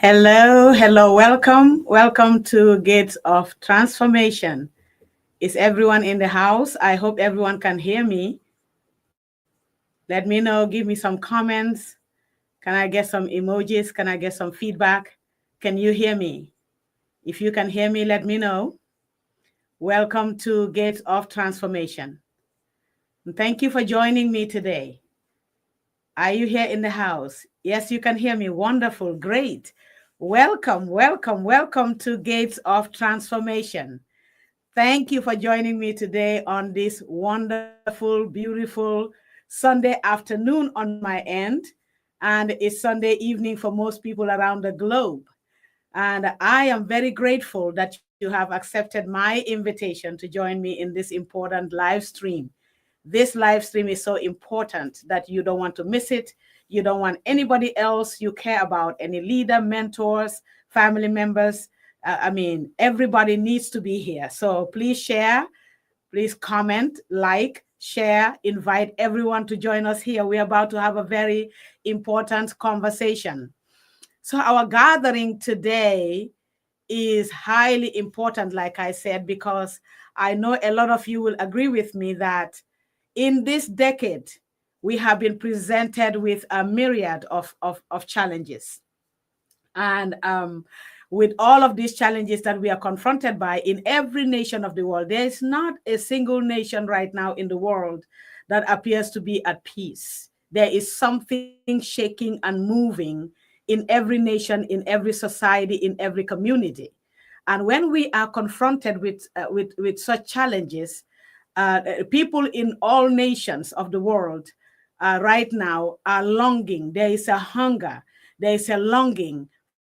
Hello, welcome to Gates of Transformation. Is everyone in the house? I hope everyone can hear me. Let me know, give me some comments. Can I get some emojis? Can I get some feedback? Can you hear me? If you can hear me, let me know. Welcome to Gates of Transformation. And thank you for joining me today. Are you here in the house? Yes, you can hear me. Wonderful, great. Welcome to Gates of Transformation. Thank you for joining me today on this wonderful, beautiful Sunday afternoon on my end. And it's Sunday evening for most people around the globe. And I am very grateful that you have accepted my invitation to join me in this important live stream. This live stream is so important that you don't want to miss it. You don't want anybody else you care about, any leader, mentors, family members. Everybody needs to be here. So please share, please comment, like, share, invite everyone to join us here. We're about to have a very important conversation. So our gathering today is highly important, like I said, because I know a lot of you will agree with me that in this decade, we have been presented with a myriad of challenges. And with all of these challenges that we are confronted by in every nation of the world, there is not a single nation right now in the world that appears to be at peace. There is something shaking and moving in every nation, in every society, in every community. And when we are confronted with such challenges, people in all nations of the world right now are longing. There is a hunger. There is a longing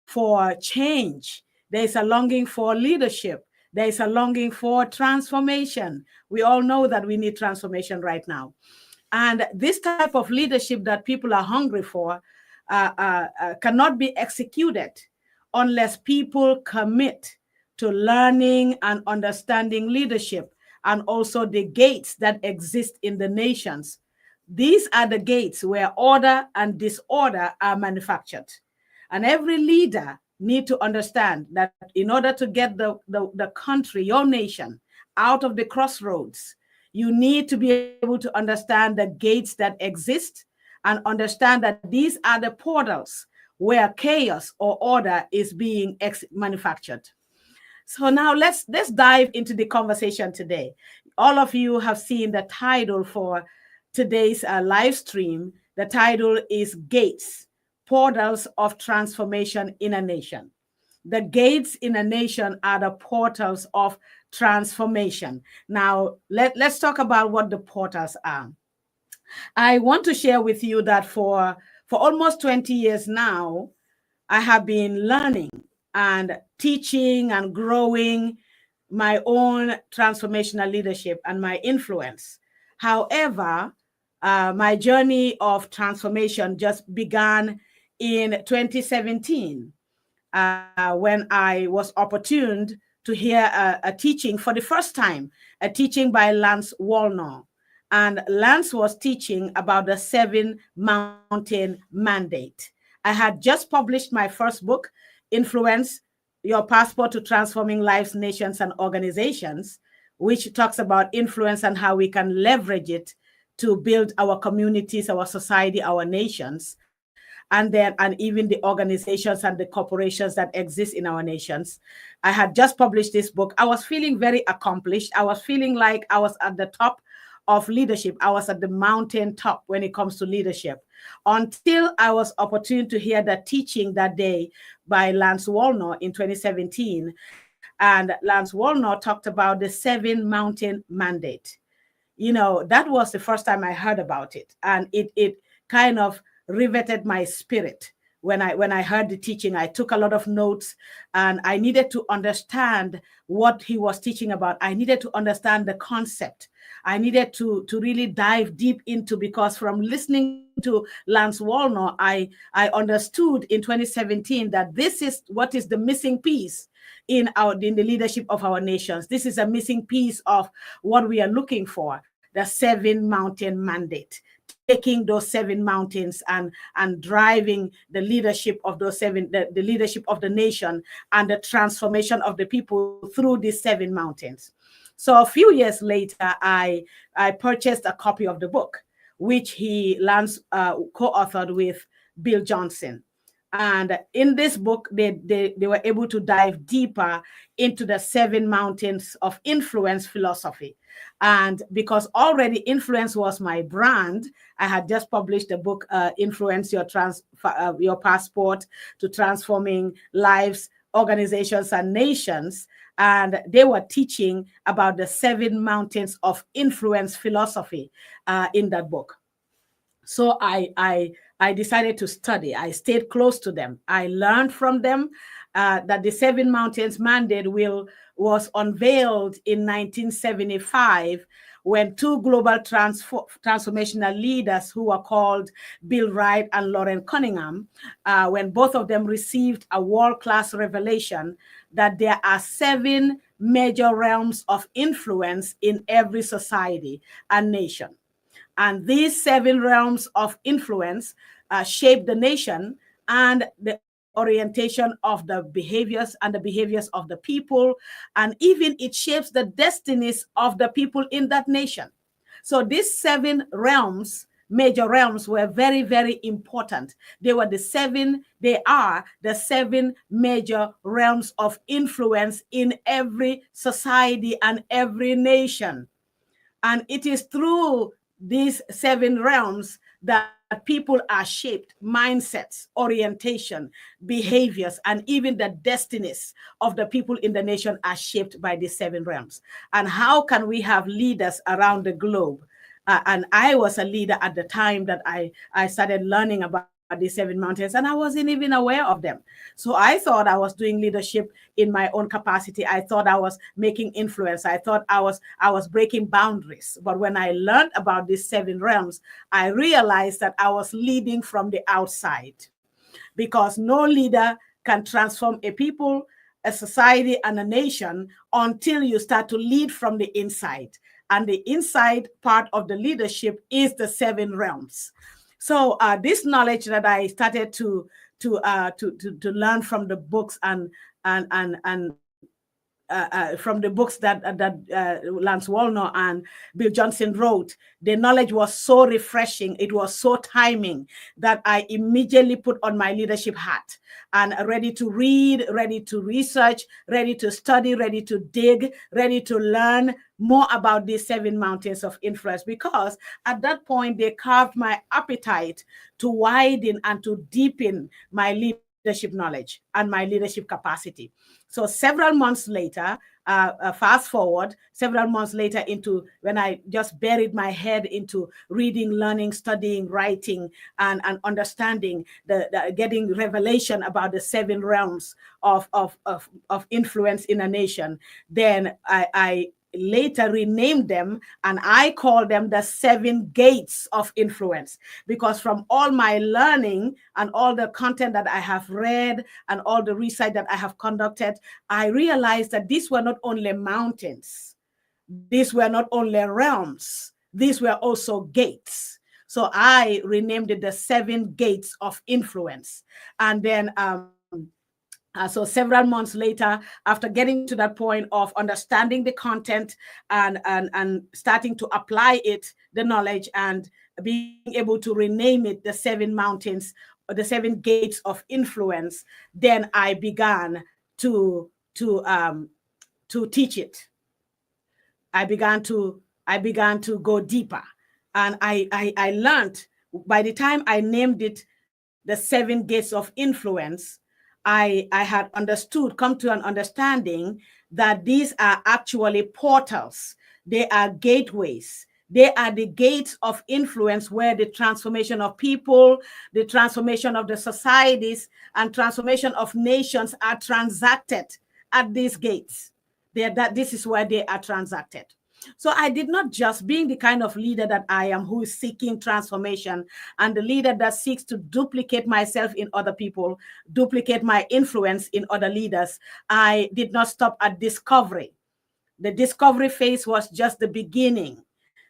for change. There is a longing for leadership. There is a longing for transformation. We all know that we need transformation right now. And this type of leadership that people are hungry for cannot be executed unless people commit to learning and understanding leadership and also the gates that exist in the nations. These are the gates where order and disorder are manufactured. And every leader need to understand that in order to get the country, your nation, out of the crossroads, you need to be able to understand the gates that exist and understand that these are the portals where chaos or order is being manufactured. So now let's dive into the conversation today. All of you have seen the title for today's live stream. The title is Gates, Portals of Transformation in a Nation. The gates in a nation are the portals of transformation. Now, let's talk about what the portals are. I want to share with you that for almost 20 years now, I have been learning and teaching and growing my own transformational leadership and my influence. However, my journey of transformation just began in 2017 when I was opportuned to hear a teaching for the first time, a teaching by Lance Wallnau. And Lance was teaching about the 7-mountain mandate. I had just published my first book, Influence, Your Passport to Transforming Lives, Nations, and Organizations, which talks about influence and how we can leverage it to build our communities, our society, our nations, and even the organizations and the corporations that exist in our nations. I had just published this book. I was feeling very accomplished. I was feeling like I was at the top of leadership. I was at the mountain top when it comes to leadership, until I was opportune to hear the teaching that day by Lance Wallnau in 2017. And Lance Wallnau talked about the 7-mountain mandate. You know, that was the first time I heard about it. And it kind of riveted my spirit. When I heard the teaching, I took a lot of notes, and I needed to understand what he was teaching about. I needed to understand the concept. I needed to really dive deep into, because from listening to Lance Wallnau, I understood in 2017 that this is what is the missing piece in the leadership of our nations. This is a missing piece of what we are looking for, the 7-mountain mandate. taking those 7 mountains and driving the leadership of those the leadership of the nation and the transformation of the people through these 7 mountains. So a few years later, I purchased a copy of the book, which he co-authored with Bill Johnson. And in this book, they were able to dive deeper into the 7 mountains of influence philosophy. And because already influence was my brand, I had just published a book, Influence Your Passport to Transforming Lives, Organizations, and Nations. And they were teaching about the 7 mountains of influence philosophy in that book. So I decided to study. I stayed close to them. I learned from them that the 7 mountains mandate was unveiled in 1975 when two global transformational leaders who were called Bill Wright and Lauren Cunningham, when both of them received a world-class revelation that there are 7 major realms of influence in every society and nation. And these 7 realms of influence shape the nation and the orientation of the behaviors of the people. And even it shapes the destinies of the people in that nation. So these 7 realms, major realms, were very, very important. They are the 7 major realms of influence in every society and every nation. And it is through these 7 realms that people are shaped, mindsets, orientation, behaviors, and even the destinies of the people in the nation are shaped by these 7 realms. And how can we have leaders around the globe? And I was a leader at the time that I started learning about these 7 mountains, and I wasn't even aware of them. So I thought I was doing leadership in my own capacity. I thought I was making influence. I thought I was breaking boundaries. But when I learned about these 7 realms, I realized that I was leading from the outside, because no leader can transform a people, a society, and a nation until you start to lead from the inside. And the inside part of the leadership is the 7 realms. So this knowledge that I started to learn from the books and from the books that Lance Wallnau and Bill Johnson wrote, the knowledge was so refreshing. It was so timing that I immediately put on my leadership hat and ready to read, ready to research, ready to study, ready to dig, ready to learn more about these 7 mountains of influence, because at that point they carved my appetite to widen and to deepen my leadership knowledge and my leadership capacity. So several months later, fast forward, several months later into when I just buried my head into reading, learning, studying, writing, and understanding, getting revelation about the 7 realms of influence in a nation, then I later renamed them, and I call them the 7 gates of influence, because from all my learning and all the content that I have read and all the research that I have conducted, I realized that these were not only mountains, these were not only realms, these were also gates. So I renamed it the 7 gates of influence. And then so several months later, after getting to that point of understanding the content and starting to apply it, the knowledge, and being able to rename it the 7 mountains or the 7 gates of influence, then I began to teach it. I began to go deeper, and I learned. By the time I named it the 7 gates of influence, I had come to an understanding that these are actually portals. They are gateways. They are the gates of influence where the transformation of people, the transformation of the societies, and transformation of nations are transacted at these gates. This is where they are transacted. So I did not just, being the kind of leader that I am, who is seeking transformation, and the leader that seeks to duplicate myself in other people, duplicate my influence in other leaders, I did not stop at discovery. The discovery phase was just the beginning.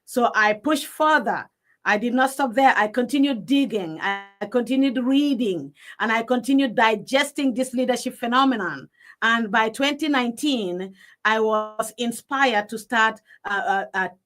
So I pushed further. I did not stop there. I continued digging, I continued reading, and I continued digesting this leadership phenomenon. And by 2019, I was inspired to start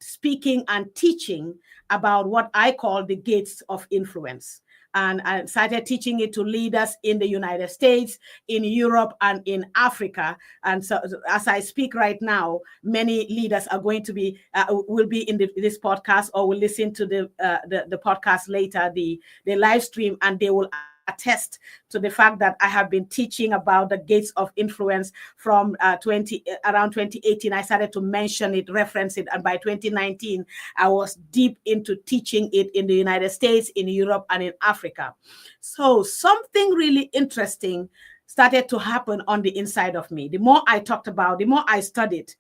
speaking and teaching about what I call the gates of influence. And I started teaching it to leaders in the United States, in Europe, and in Africa. And so, as I speak right now, many leaders are going to be will be in this podcast, or will listen to the podcast later, the live stream, and they will attest to the fact that I have been teaching about the gates of influence from around 2018. I started to mention it, reference it, and by 2019, I was deep into teaching it in the United States, in Europe, and in Africa. So something really interesting started to happen on the inside of me. The more I talked about, the more I studied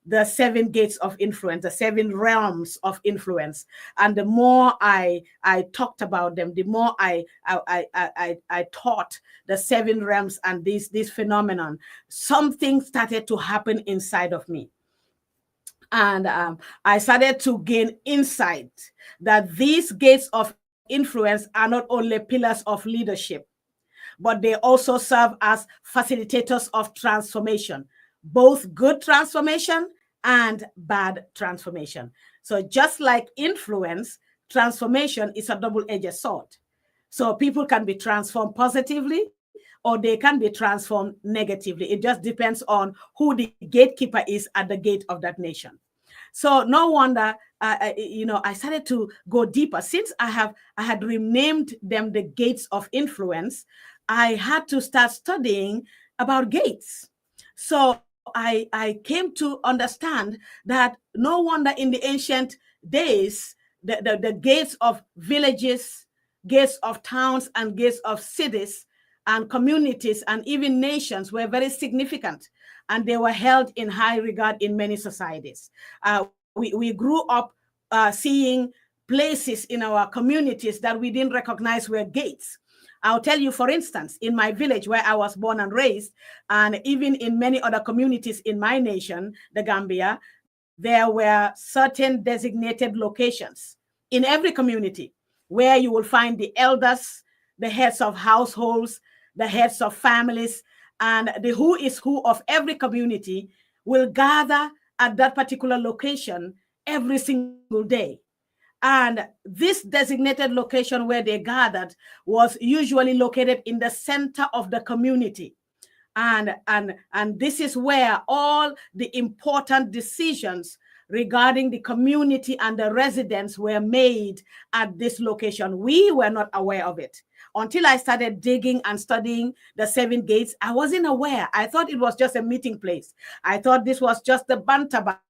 the 7 gates of influence, the 7 realms of influence, and the more I talked about them, the more I taught the 7 realms and this phenomenon, something started to happen inside of me. And I started to gain insight that these gates of influence are not only pillars of leadership, but they also serve as facilitators of transformation, both good transformation and bad transformation. So just like influence, transformation is a double-edged sword. So people can be transformed positively, or they can be transformed negatively. It just depends on who the gatekeeper is at the gate of that nation. So no wonder, I started to go deeper. Since I had renamed them the gates of influence, I had to start studying about gates. So I came to understand that no wonder in the ancient days, the gates of villages, gates of towns, and gates of cities and communities and even nations were very significant, and they were held in high regard in many societies. We grew up seeing places in our communities that we didn't recognize were gates. I'll tell you, for instance, in my village where I was born and raised, and even in many other communities in my nation, the Gambia, there were certain designated locations in every community where you will find the elders, the heads of households, the heads of families, and the who is who of every community will gather at that particular location every single day. And this designated location where they gathered was usually located in the center of the community. And this is where all the important decisions regarding the community and the residents were made at this location. We were not aware of it. Until I started digging and studying the 7 gates, I wasn't aware. I thought it was just a meeting place. I thought this was just the bantaba.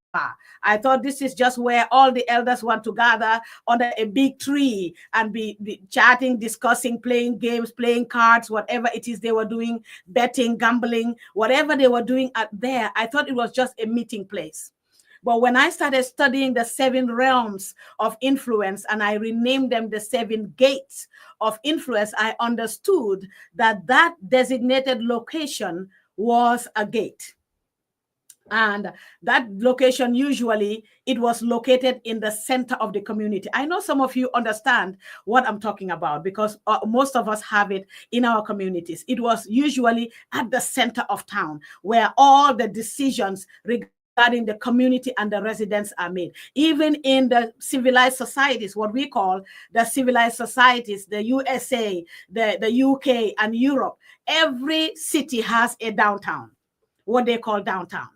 I thought this is just where all the elders want to gather under a big tree and be chatting, discussing, playing games, playing cards, whatever it is they were doing, betting, gambling, whatever they were doing at there. I thought it was just a meeting place. But when I started studying the 7 realms of influence and I renamed them the 7 gates of influence, I understood that that designated location was a gate. And that location, usually it was located in the center of the community. I know some of you understand what I'm talking about because most of us have it in our communities. It was usually at the center of town where all the decisions regarding the community and the residents are made. Even in the civilized societies, what we call the civilized societies, the USA, the UK, and Europe, every city has a downtown, what they call downtown.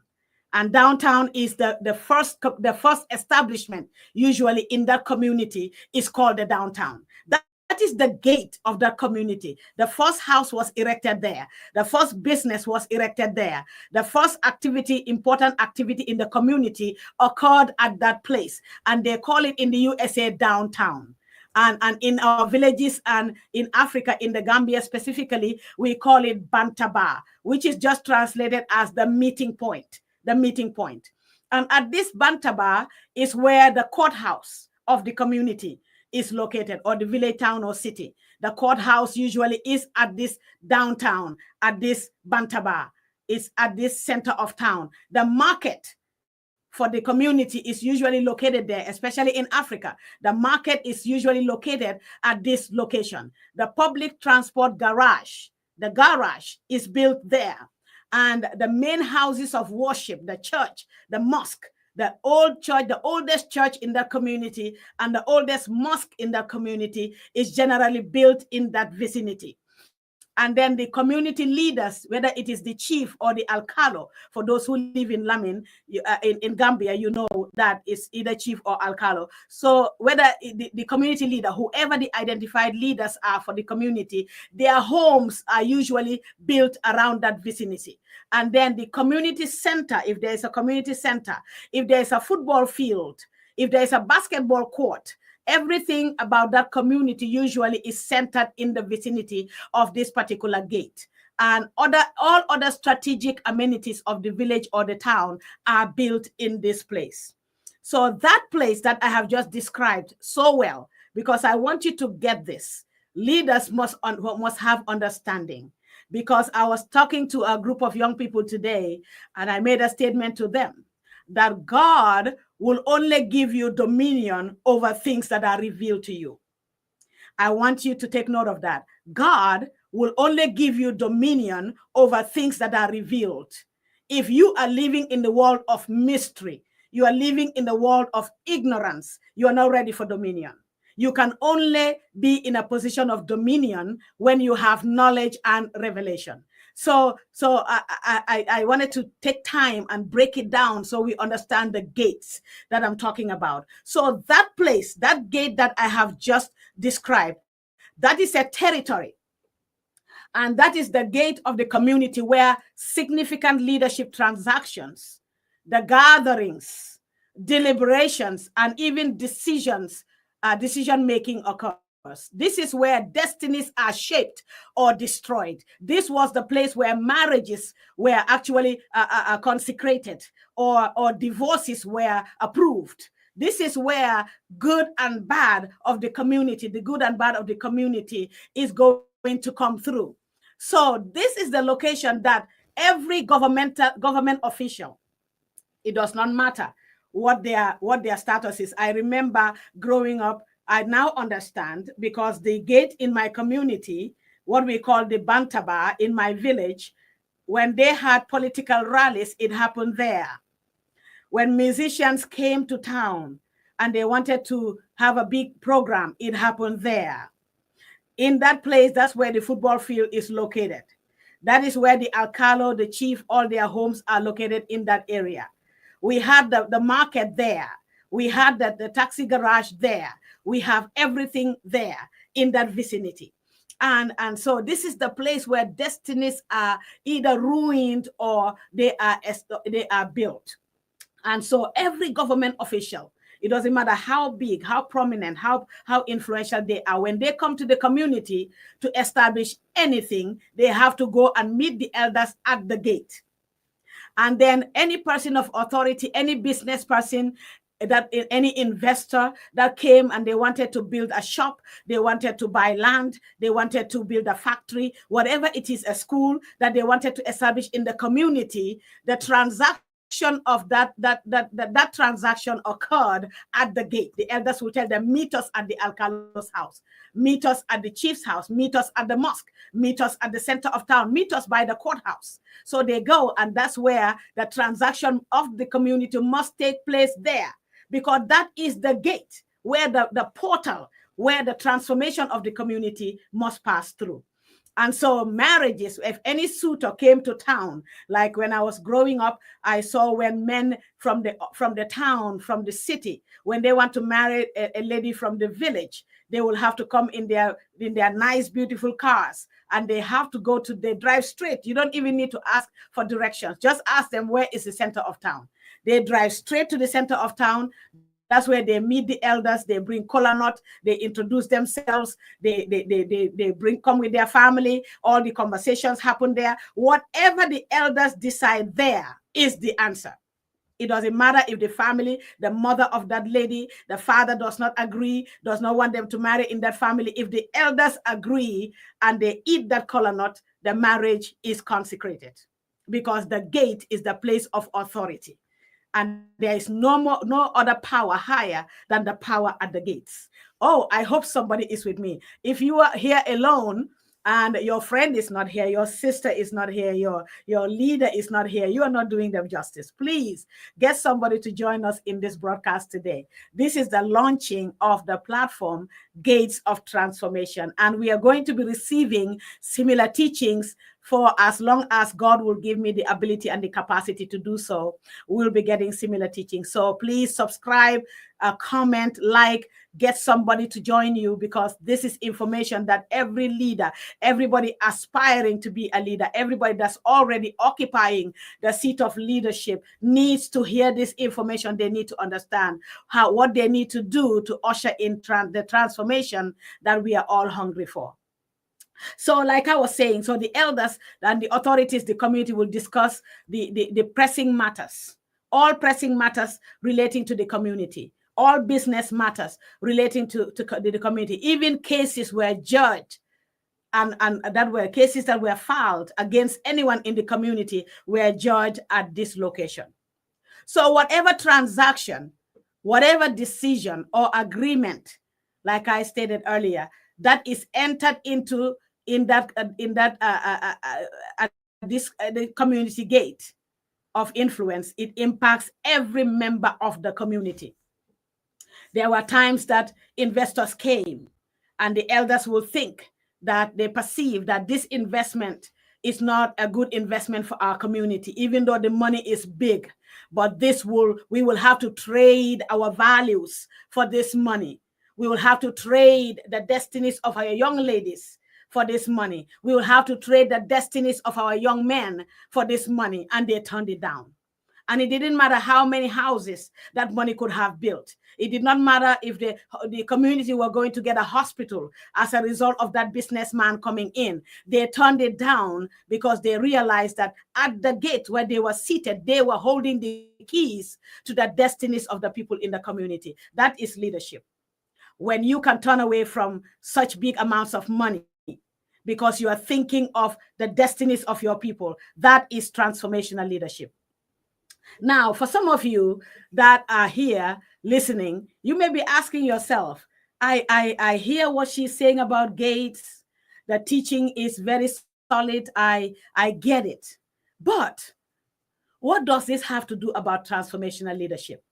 And downtown is the first establishment, usually in that community, is called the downtown. That is the gate of that community. The first house was erected there. The first business was erected there. The first activity, important activity in the community occurred at that place. And they call it in the USA downtown. And in our villages and in Africa, in the Gambia specifically, we call it Bantaba, which is just translated as the meeting point. The meeting point. And at this Bantaba is where the courthouse of the community is located, or the village, town, or city. The courthouse usually is at this downtown, at this Bantaba. It's at this center of town. The market for the community is usually located there, especially in Africa. The market is usually located at this location. The public transport garage, the garage is built there. And the main houses of worship, the church, the mosque, the old church, the oldest church in that community and the oldest mosque in that community is generally built in that vicinity. And then the community leaders, whether it is the chief or the alcalde, for those who live in Lamin, in Gambia, you know that it's either chief or alcalde. So whether the community leader, whoever the identified leaders are for the community, their homes are usually built around that vicinity. And then the community center, if there is a community center, if there is a football field, if there is a basketball court, everything about that community usually is centered in the vicinity of this particular gate. And all other strategic amenities of the village or the town are built in this place. So that place that I have just described so well, because I want you to get this. Leaders must have understanding. Because I was talking to a group of young people today, and I made a statement to them that God will only give you dominion over things that are revealed to you. I want you to take note of that. God will only give you dominion over things that are revealed. If you are living in the world of mystery, you are living in the world of ignorance, you are not ready for dominion. You can only be in a position of dominion when you have knowledge and revelation. So I wanted to take time and break it down so we understand the gates that I'm talking about. So that place, that gate that I have just described, that is a territory. And that is the gate of the community where significant leadership transactions, the gatherings, deliberations, and even decision-making occurs. This is where destinies are shaped or destroyed. This was the place where marriages were actually consecrated or divorces were approved. This is where good and bad of the community, the good and bad of the community is going to come through. So this is the location that every government official, it does not matter what their status is. I remember growing up, I now understand, because the gate in my community, what we call the Bantaba in my village, when they had political rallies, it happened there. When musicians came to town and they wanted to have a big program, it happened there. In that place, that's where the football field is located. That is where the alcalde, the chief, all their homes are located in that area. We had the market there. We had the taxi garage there. We have everything there in that vicinity. And so this is the place where destinies are either ruined or they are built. And so every government official, it doesn't matter how big, how prominent, how influential they are, when they come to the community to establish anything, they have to go and meet the elders at the gate. And then any person of authority, any business person, that any investor that came and they wanted to build a shop, they wanted to buy land, they wanted to build a factory, whatever it is, a school that they wanted to establish in the community, the transaction of that transaction occurred at the gate. The elders will tell them, meet us at the alcalde's house, meet us at the chief's house, meet us at the mosque, meet us at the center of town, meet us by the courthouse. So they go, and that's where the transaction of the community must take place there, because that is the gate, where the portal, where the transformation of the community must pass through. And so marriages, if any suitor came to town, like when I was growing up, I saw when men from the town, from the city, when they want to marry a lady from the village, they will have to come in their nice, beautiful cars, and they drive straight. You don't even need to ask for directions. Just ask them, where is the center of town? They drive straight to the center of town. That's where they meet the elders. They bring kola nut. They introduce themselves. They come with their family. All the conversations happen there. Whatever the elders decide there is the answer. It doesn't matter if the family, the mother of that lady, the father does not agree, does not want them to marry in that family. If the elders agree and they eat that kola nut, the marriage is consecrated, because the gate is the place of authority. and there is no other power higher than the power at the gates. Oh, I hope somebody is with me. If you are here alone and your friend is not here, your sister is not here, your leader is not here, you are not doing them justice. Please get somebody to join us in this broadcast today. This is the launching of the platform Gates of Transformation, and we are going to be receiving similar teachings for as long as God will give me the ability and the capacity to do so. We'll be getting similar teachings. So please subscribe, comment, like, get somebody to join you, because this is information that every leader, everybody aspiring to be a leader, everybody that's already occupying the seat of leadership needs to hear this information. They need to understand what they need to do to usher in the transformation that we are all hungry for. So like I was saying, so the elders and the authorities, the community will discuss the pressing matters, all pressing matters relating to the community, all business matters relating to the community, even cases were judged and that were cases that were filed against anyone in the community were judged at this location. So whatever transaction, whatever decision or agreement, like I stated earlier, that is entered into the community gate of influence, it impacts every member of the community. There were times that investors came and the elders will think that they perceive that this investment is not a good investment for our community, even though the money is big. But we will have to trade our values for this money. We will have to trade the destinies of our young ladies for this money. We will have to trade the destinies of our young men for this money. And they turned it down. And it didn't matter how many houses that money could have built. It did not matter if the community were going to get a hospital as a result of that businessman coming in. They turned it down because they realized that at the gate where they were seated, they were holding the keys to the destinies of the people in the community. That is leadership. When you can turn away from such big amounts of money because you are thinking of the destinies of your people, that is transformational leadership. Now, for some of you that are here listening, you may be asking yourself, I hear what she's saying about gates. The teaching is very solid. I get it. But what does this have to do about transformational leadership?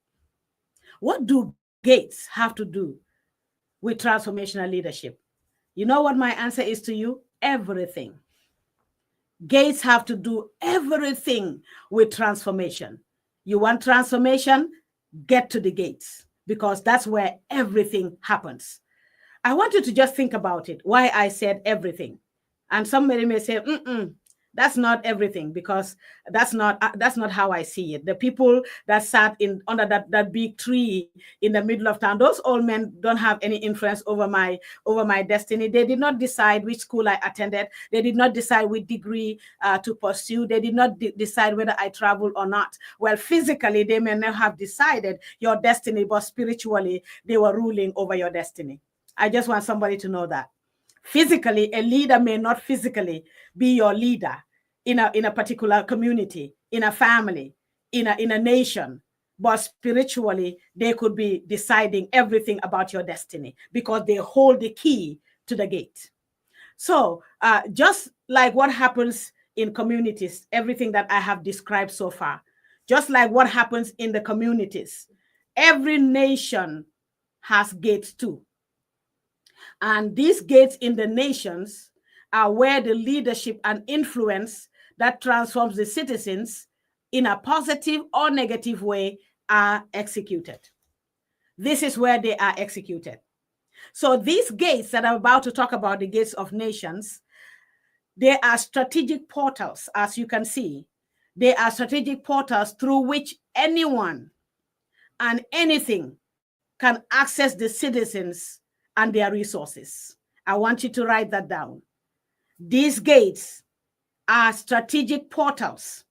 What do gates have to do with transformational leadership? You know what my answer is to you? Everything. Gates have to do everything with transformation. You want transformation? Get to the gates, because that's where everything happens. I want you to just think about it, why I said everything. And somebody may say, that's not everything, because that's not how I see it. The people that sat under that big tree in the middle of town, those old men don't have any influence over my destiny. They did not decide which school I attended. They did not decide which degree to pursue. They did not decide whether I travel or not. Well, physically, they may not have decided your destiny, but spiritually, they were ruling over your destiny. I just want somebody to know that. Physically, a leader may not physically be your leader in a particular community, in a family, in a nation, but spiritually, they could be deciding everything about your destiny because they hold the key to the gate. So just like what happens in communities, everything that I have described so far, just like what happens in the communities, every nation has gates too. And these gates in the nations are where the leadership and influence that transforms the citizens in a positive or negative way are executed. This is where they are executed. So these gates that I'm about to talk about, the gates of nations, they are strategic portals, as you can see. They are strategic portals through which anyone and anything can access the citizens and their resources. I want you to write that down. These gates are strategic portals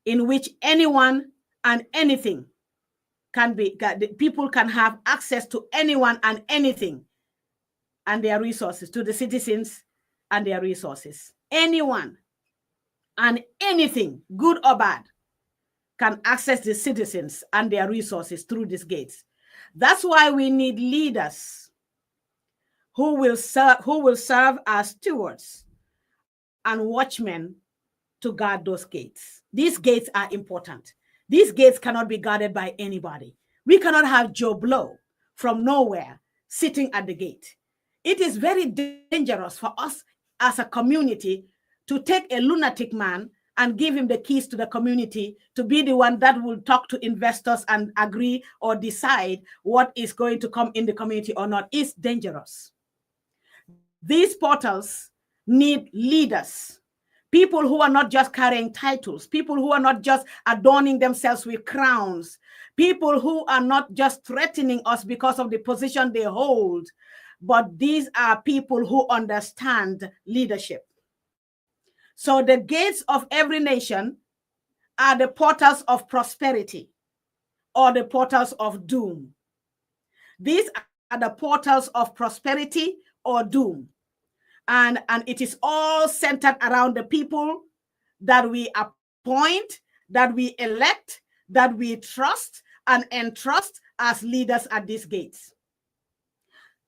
in which anyone and anything people can have access to anyone and anything and their resources, to the citizens and their resources. Anyone and anything, good or bad, can access the citizens and their resources through these gates. That's why we need leaders who will serve as stewards and watchmen to guard those gates. These gates are important. These gates cannot be guarded by anybody. We cannot have Joe Blow from nowhere sitting at the gate. It is very dangerous for us as a community to take a lunatic man and give him the keys to the community to be the one that will talk to investors and agree or decide what is going to come in the community or not. It's dangerous. These portals need leaders, people who are not just carrying titles, people who are not just adorning themselves with crowns, people who are not just threatening us because of the position they hold, but these are people who understand leadership. So the gates of every nation are the portals of prosperity or the portals of doom. These are the portals of prosperity or doom. And it is all centered around the people that we appoint, that we elect, that we trust and entrust as leaders at these gates.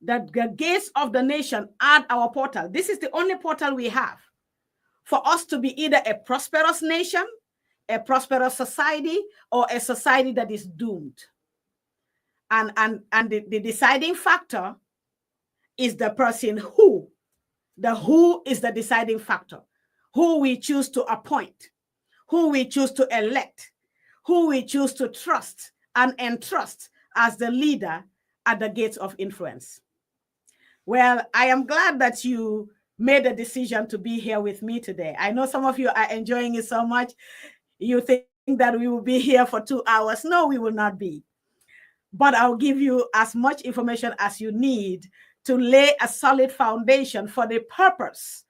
The gates of the nation are our portal. This is the only portal we have for us to be either a prosperous nation, a prosperous society, or a society that is doomed. And the deciding factor is the person who. The who is the deciding factor. Who we choose to appoint, who we choose to elect, who we choose to trust and entrust as the leader at the gates of influence. Well, I am glad that you made a decision to be here with me today. I know some of you are enjoying it so much. You think that we will be here for 2 hours. No, we will not be. But I'll give you as much information as you need to lay a solid foundation for the purpose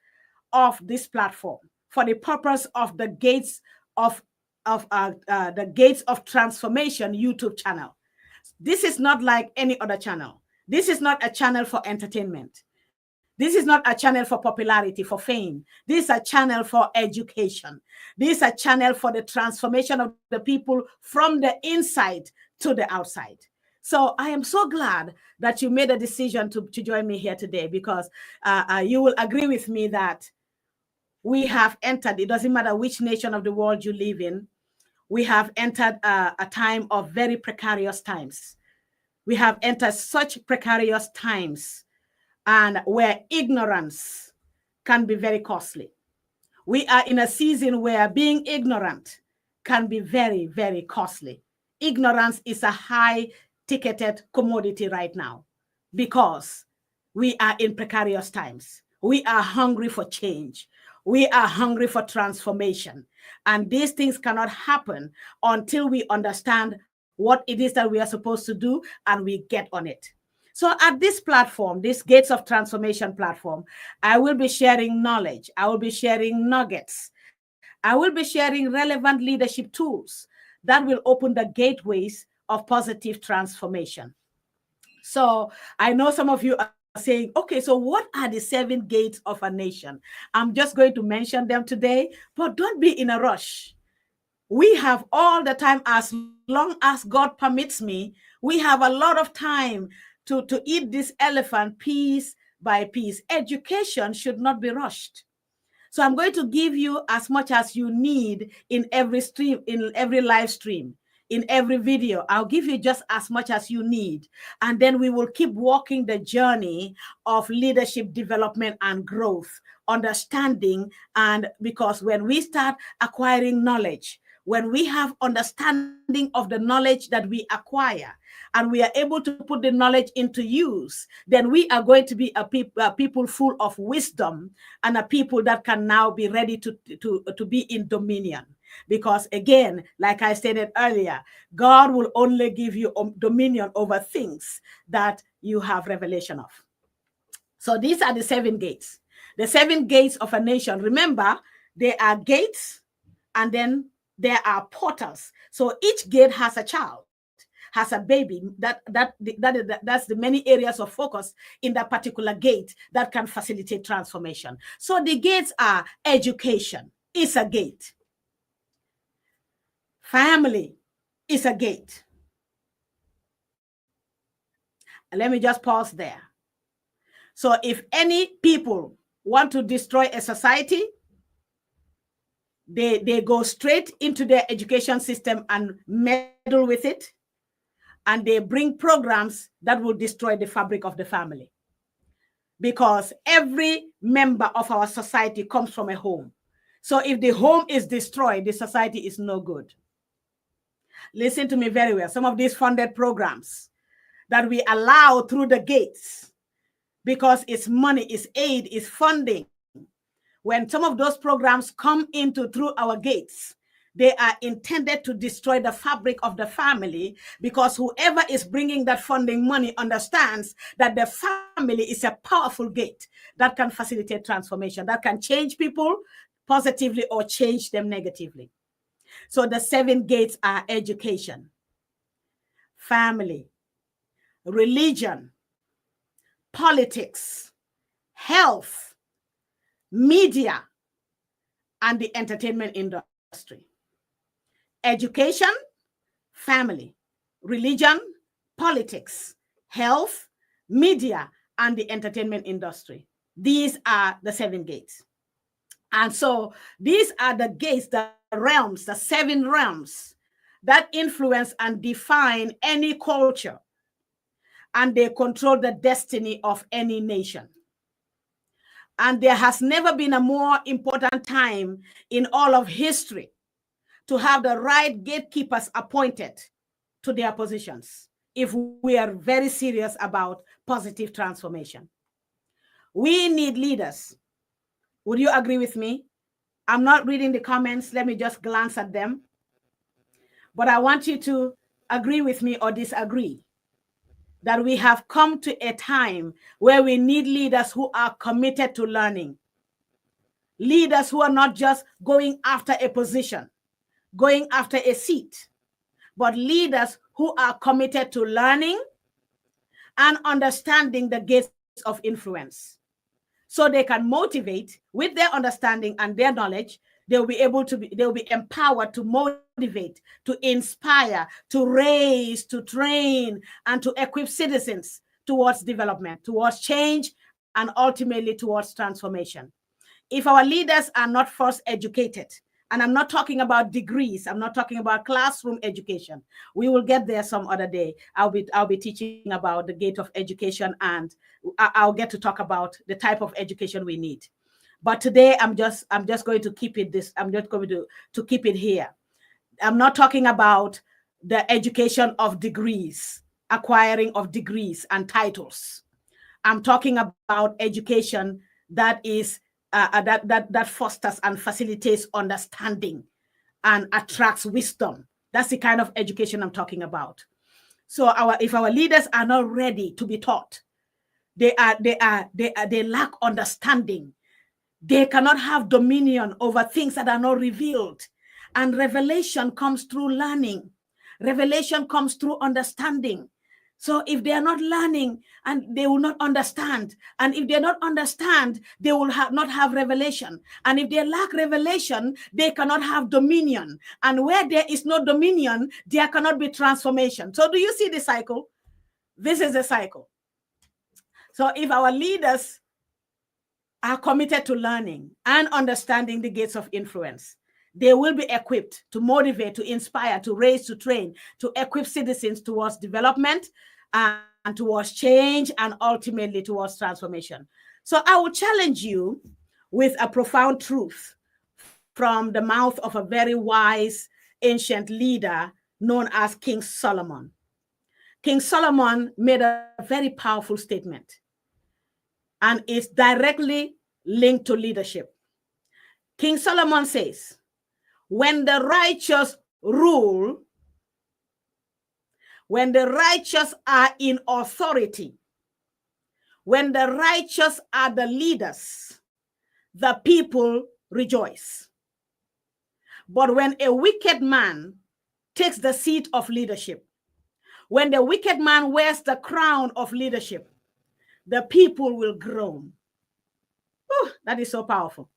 of this platform, for the purpose of the Gates of Transformation YouTube channel. This is not like any other channel. This is not a channel for entertainment. This is not a channel for popularity, for fame. This is a channel for education. This is a channel for the transformation of the people from the inside to the outside. So I am so glad that you made a decision to join me here today, because you will agree with me that we have entered, it doesn't matter which nation of the world you live in, we have entered a time of very precarious times. We have entered such precarious times, and where ignorance can be very costly. We are in a season where being ignorant can be very, very costly. Ignorance is a high-ticketed commodity right now because we are in precarious times. We are hungry for change. We are hungry for transformation. And these things cannot happen until we understand what it is that we are supposed to do and we get on it. So at this platform, this Gates of Transformation platform, I will be sharing knowledge. I will be sharing nuggets. I will be sharing relevant leadership tools that will open the gateways of positive transformation. So I know some of you are saying, okay, so what are the 7 gates of a nation? I'm just going to mention them today, but don't be in a rush. We have all the time, as long as God permits me, we have a lot of time to eat this elephant piece by piece. Education should not be rushed. So I'm going to give you as much as you need in every stream, in every live stream, in every video. I'll give you just as much as you need. And then we will keep walking the journey of leadership development and growth, understanding. And because when we start acquiring knowledge, when we have understanding of the knowledge that we acquire, and we are able to put the knowledge into use, then we are going to be a people full of wisdom, and a people that can now be ready to be in dominion. Because again, like I stated earlier, God will only give you dominion over things that you have revelation of. So these are the 7 gates. The 7 gates of a nation. Remember, there are gates, and then there are portals. So each gate has a child, has a baby. That's the many areas of focus in that particular gate that can facilitate transformation. So the gates are education. It's a gate. Family is a gate. Let me just pause there. So if any people want to destroy a society, they go straight into their education system and meddle with it, and they bring programs that will destroy the fabric of the family. Because every member of our society comes from a home. So if the home is destroyed, the society is no good. Listen to me very well. Some of these funded programs that we allow through the gates, because it's money, it's aid, it's funding. When some of those programs come into through our gates, they are intended to destroy the fabric of the family, because whoever is bringing that funding money understands that the family is a powerful gate that can facilitate transformation, that can change people positively or change them negatively. So the 7 gates are education, family, religion, politics, health, media, and the entertainment industry. Education, family, religion, politics, health, media, and the entertainment industry. These are the 7 gates. And so these are the gates, the realms, the 7 realms that influence and define any culture, and they control the destiny of any nation. And there has never been a more important time in all of history to have the right gatekeepers appointed to their positions if we are very serious about positive transformation. We need leaders. Would you agree with me? I'm not reading the comments. Let me just glance at them. But I want you to agree with me or disagree that we have come to a time where we need leaders who are committed to learning. Leaders who are not just going after a position, going after a seat, but leaders who are committed to learning and understanding the gates of influence. So they can motivate with their understanding and their knowledge. They'll be empowered to motivate, to inspire, to raise, to train, and to equip citizens towards development, towards change, and ultimately towards transformation. If our leaders are not first educated, and I'm not talking about degrees, I'm not talking about classroom education. We will get there some other day. I'll be teaching about the gate of education, and I'll get to talk about the type of education we need. But today I'm just going to keep it this. I'm just going to keep it here. I'm not talking about the education of degrees, acquiring of degrees and titles. I'm talking about education that is that fosters and facilitates understanding and attracts wisdom. That's the kind of education I'm talking about. So if our leaders are not ready to be taught, they lack understanding. They cannot have dominion over things that are not revealed. And revelation comes through learning. Revelation comes through understanding. So if they are not learning, and they will not understand, and if they not understand, they will not have revelation. And if they lack revelation, they cannot have dominion. And where there is no dominion, there cannot be transformation. So do you see the cycle? This is the cycle. So if our leaders are committed to learning and understanding the gates of influence, they will be equipped to motivate, to inspire, to raise, to train, to equip citizens towards development and towards change, and ultimately towards transformation. So I will challenge you with a profound truth from the mouth of a very wise ancient leader known as King Solomon. King Solomon made a very powerful statement, and it's directly linked to leadership. King Solomon says, when the righteous rule, when the righteous are in authority, when the righteous are the leaders, the people rejoice. But when a wicked man takes the seat of leadership, when the wicked man wears the crown of leadership, the people will groan. Oh, that is so powerful.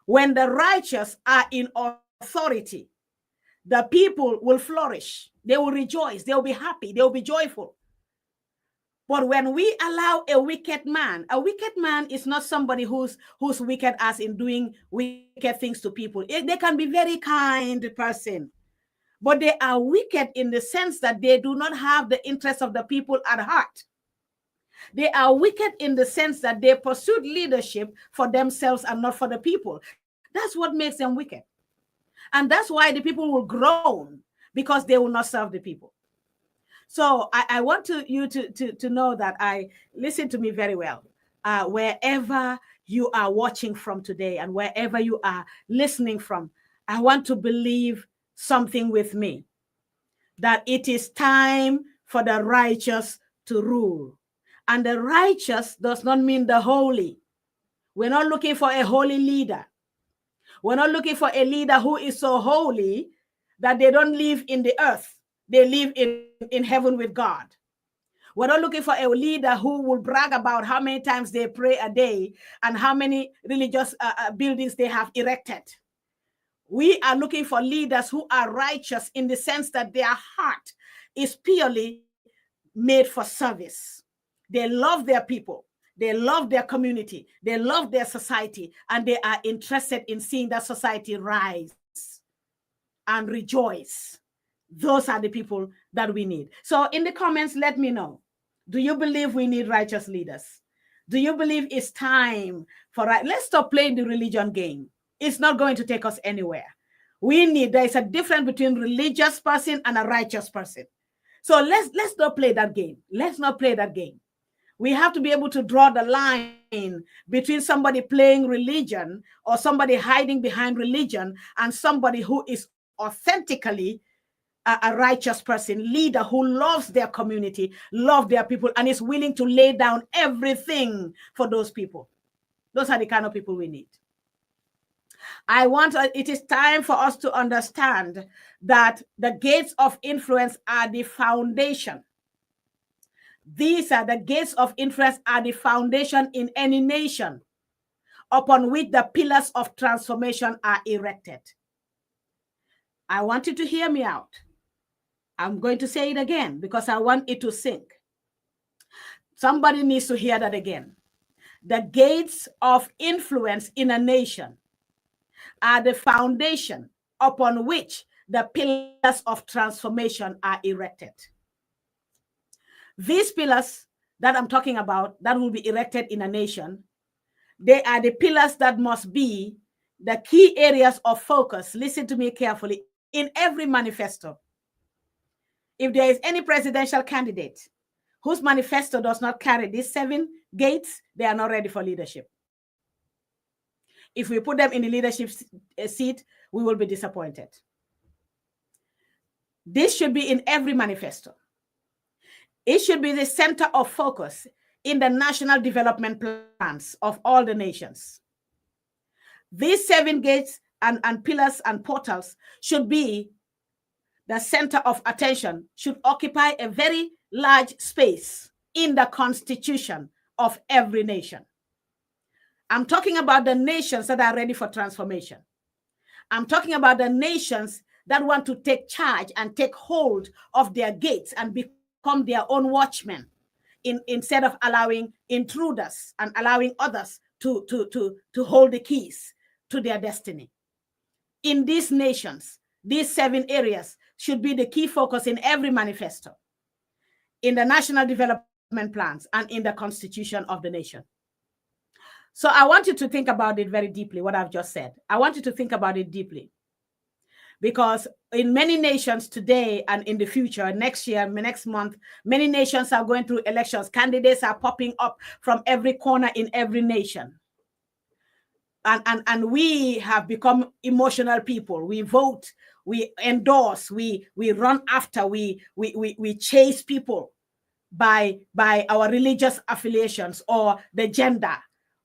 When the righteous are in authority, the people will flourish. They will rejoice. They will be happy. They will be joyful. But when we allow a wicked man is not somebody who's wicked as in doing wicked things to people. They can be very kind person, but they are wicked in the sense that they do not have the interest of the people at heart. They are wicked in the sense that they pursued leadership for themselves and not for the people. That's what makes them wicked. And that's why the people will groan, because they will not serve the people. So I want you to know that listen to me very well. Wherever you are watching from today and wherever you are listening from, I want to believe something with me, that it is time for the righteous to rule. And the righteous does not mean the holy. We're not looking for a holy leader. We're not looking for a leader who is so holy that they don't live in the earth. They live in heaven with God. We're not looking for a leader who will brag about how many times they pray a day and how many religious buildings they have erected. We are looking for leaders who are righteous in the sense that their heart is purely made for service. They love their people. They love their community. They love their society. And they are interested in seeing that society rise and rejoice. Those are the people that we need. So in the comments, let me know. Do you believe we need righteous leaders? Do you believe it's time for let's stop playing the religion game. It's not going to take us anywhere. There is a difference between religious person and a righteous person. So let's not play that game. Let's not play that game. We have to be able to draw the line between somebody playing religion or somebody hiding behind religion and somebody who is authentically a righteous person, leader who loves their community, loves their people, and is willing to lay down everything for those people. Those are the kind of people we need. It is time for us to understand that the gates of influence are the foundation. These are the gates of influence are the foundation in any nation upon which the pillars of transformation are erected. I want you to hear me out. I'm going to say it again because I want it to sink. Somebody needs to hear that again. The gates of influence in a nation are the foundation upon which the pillars of transformation are erected. These pillars that I'm talking about that will be erected in a nation, they are the pillars that must be the key areas of focus. Listen to me carefully. In every manifesto, if there is any presidential candidate whose manifesto does not carry these 7 gates, they are not ready for leadership. If we put them in the leadership seat, we will be disappointed. This should be in every manifesto. It should be the center of focus in the national development plans of all the nations. These 7 gates and pillars and portals should be the center of attention, should occupy a very large space in the constitution of every nation. I'm talking about the nations that are ready for transformation. I'm talking about the nations that want to take charge and take hold of their gates and become their own watchmen instead of allowing intruders and allowing others to hold the keys to their destiny. In these nations, these 7 areas should be the key focus in every manifesto, in the national development plans, and in the constitution of the nation. So I want you to think about it very deeply, what I've just said. I want you to think about it deeply. Because in many nations today and in the future, next year, next month, many nations are going through elections. Candidates are popping up from every corner in every nation. And we have become emotional people. We vote, we endorse, we run after, we chase people by our religious affiliations or the gender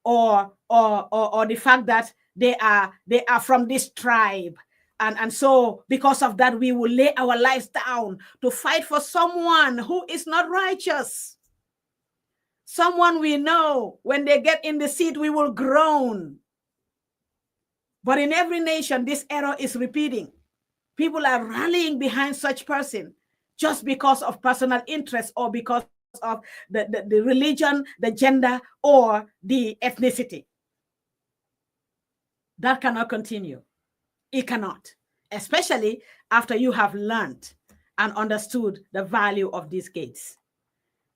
or the fact that they are from this tribe. And so because of that, we will lay our lives down to fight for someone who is not righteous. Someone we know, when they get in the seat, we will groan. But in every nation, this error is repeating. People are rallying behind such person just because of personal interest or because of the religion, the gender, or the ethnicity. That cannot continue. It cannot, especially after you have learned and understood the value of these gates.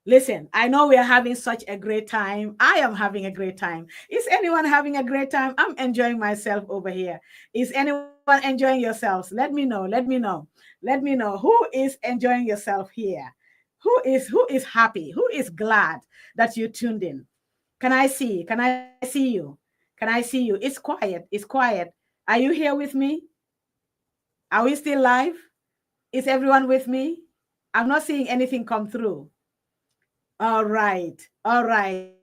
Listen, I know we are having such a great time. I am having a great time. Is anyone having a great time? I'm enjoying myself over here. Is anyone enjoying yourselves? Let me know. Let me know. Let me know who is enjoying yourself here. Who is happy? Who is glad that you tuned in? Can I see? Can I see you? Can I see you? It's quiet. It's quiet. Are you here with me? Are we still live? Is everyone with me? I'm not seeing anything come through. All right. All right.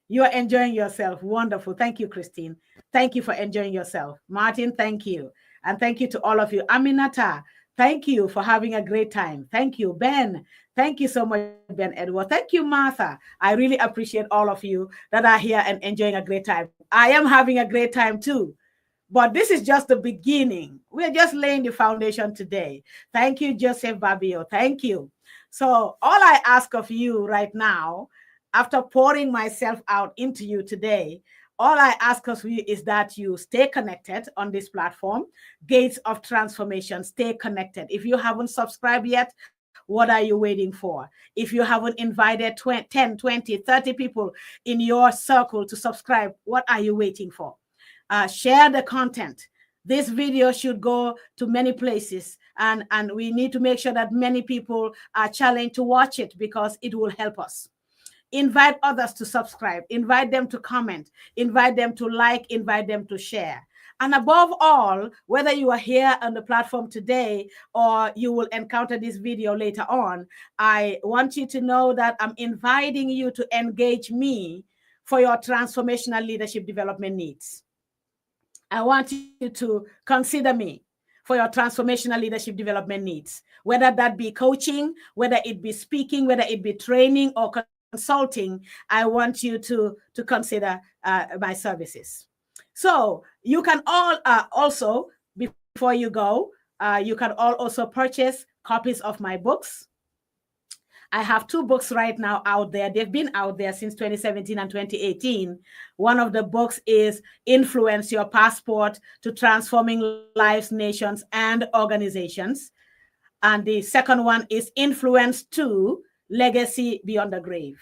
You are enjoying yourself. Wonderful. Thank you, Christine. Thank you for enjoying yourself. Martin, thank you. And thank you to all of you. Aminata, thank you for having a great time. Thank you, Ben. Thank you so much, Ben Edward. Thank you, Martha. I really appreciate all of you that are here and enjoying a great time. I am having a great time too. But this is just the beginning. We're just laying the foundation today. Thank you, Joseph Babio. Thank you. So all I ask of you right now, after pouring myself out into you today, all I ask of you is that you stay connected on this platform, Gates of Transformation. Stay connected. If you haven't subscribed yet, what are you waiting for? If you haven't invited 10, 20, 30 people in your circle to subscribe, what are you waiting for? Share the content. This video should go to many places, and we need to make sure that many people are challenged to watch it because it will help us. Invite others to subscribe, invite them to comment, invite them to like, invite them to share. And above all, whether you are here on the platform today or you will encounter this video later on, I want you to know that I'm inviting you to engage me for your transformational leadership development needs. I want you to consider me for your transformational leadership development needs, whether that be coaching, whether it be speaking, whether it be training or consulting. I want you to consider my services. So you can all also, before you go, you can all also purchase copies of my books. I have 2 books right now out there. They've been out there since 2017 and 2018. One of the books is Influence Your Passport to Transforming Lives, Nations, and Organizations. And the second one is Influence 2, Legacy Beyond the Grave.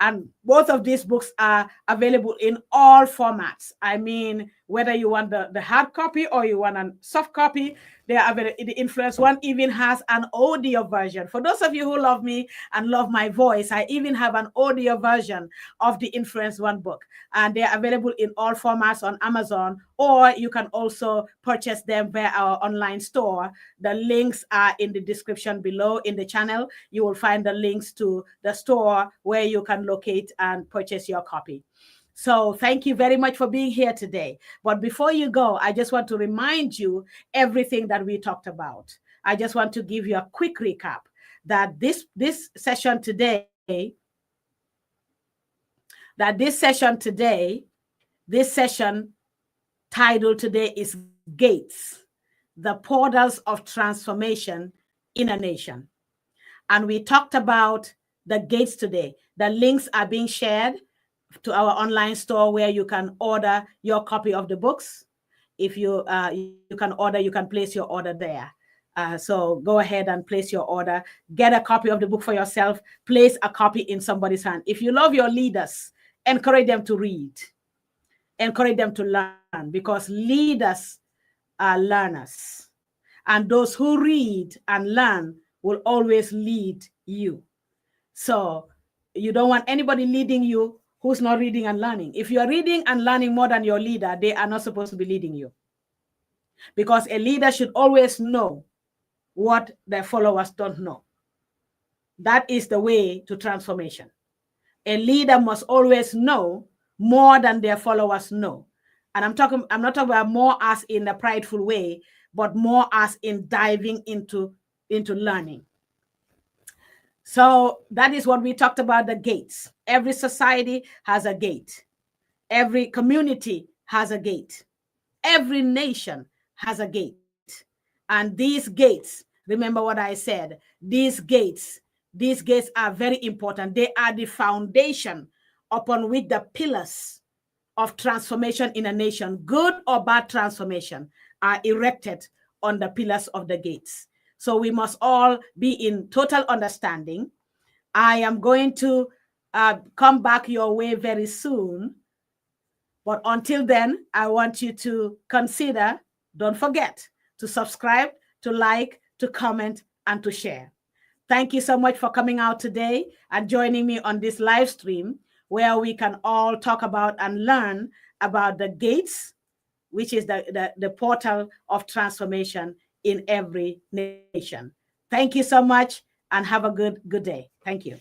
And both of these books are available in all formats. I mean, whether you want the hard copy or you want a soft copy, they are available. The Influence one even has an audio version. For those of you who love me and love my voice, I even have an audio version of the Influence one book. And they are available in all formats on Amazon, or you can also purchase them via our online store. The links are in the description below in the channel. You will find the links to the store where you can locate and purchase your copy. So thank you very much for being here today. But before you go, I just want to remind you everything that we talked about. I just want to give you a quick recap that this session today, this session title today is Gates, the Portals of Transformation in a Nation. And we talked about the gates today. The links are being shared to our online store where you can order your copy of the books. If you you can place your order there. So go ahead and place your order. Get a copy of the book for yourself. Place a copy in somebody's hand. If you love your leaders, encourage them to read. Encourage them to learn, because leaders are learners. And those who read and learn will always lead you. So you don't want anybody leading you who's not reading and learning. If you are reading and learning more than your leader, they are not supposed to be leading you. Because a leader should always know what their followers don't know. That is the way to transformation. A leader must always know more than their followers know. And I'm not talking about more as in a prideful way, but more as in diving into learning. So that is what we talked about, the gates. Every society has a gate. Every community has a gate. Every nation has a gate. And these gates, remember what I said, these gates are very important. They are the foundation upon which the pillars of transformation in a nation, good or bad transformation, are erected on the pillars of the gates. So we must all be in total understanding. I am going to come back your way very soon. But until then, I want you to consider, don't forget to subscribe, to like, to comment, and to share. Thank you so much for coming out today and joining me on this live stream where we can all talk about and learn about the gates, which is the portal of transformation in every nation. Thank you so much and have a good day. Thank you.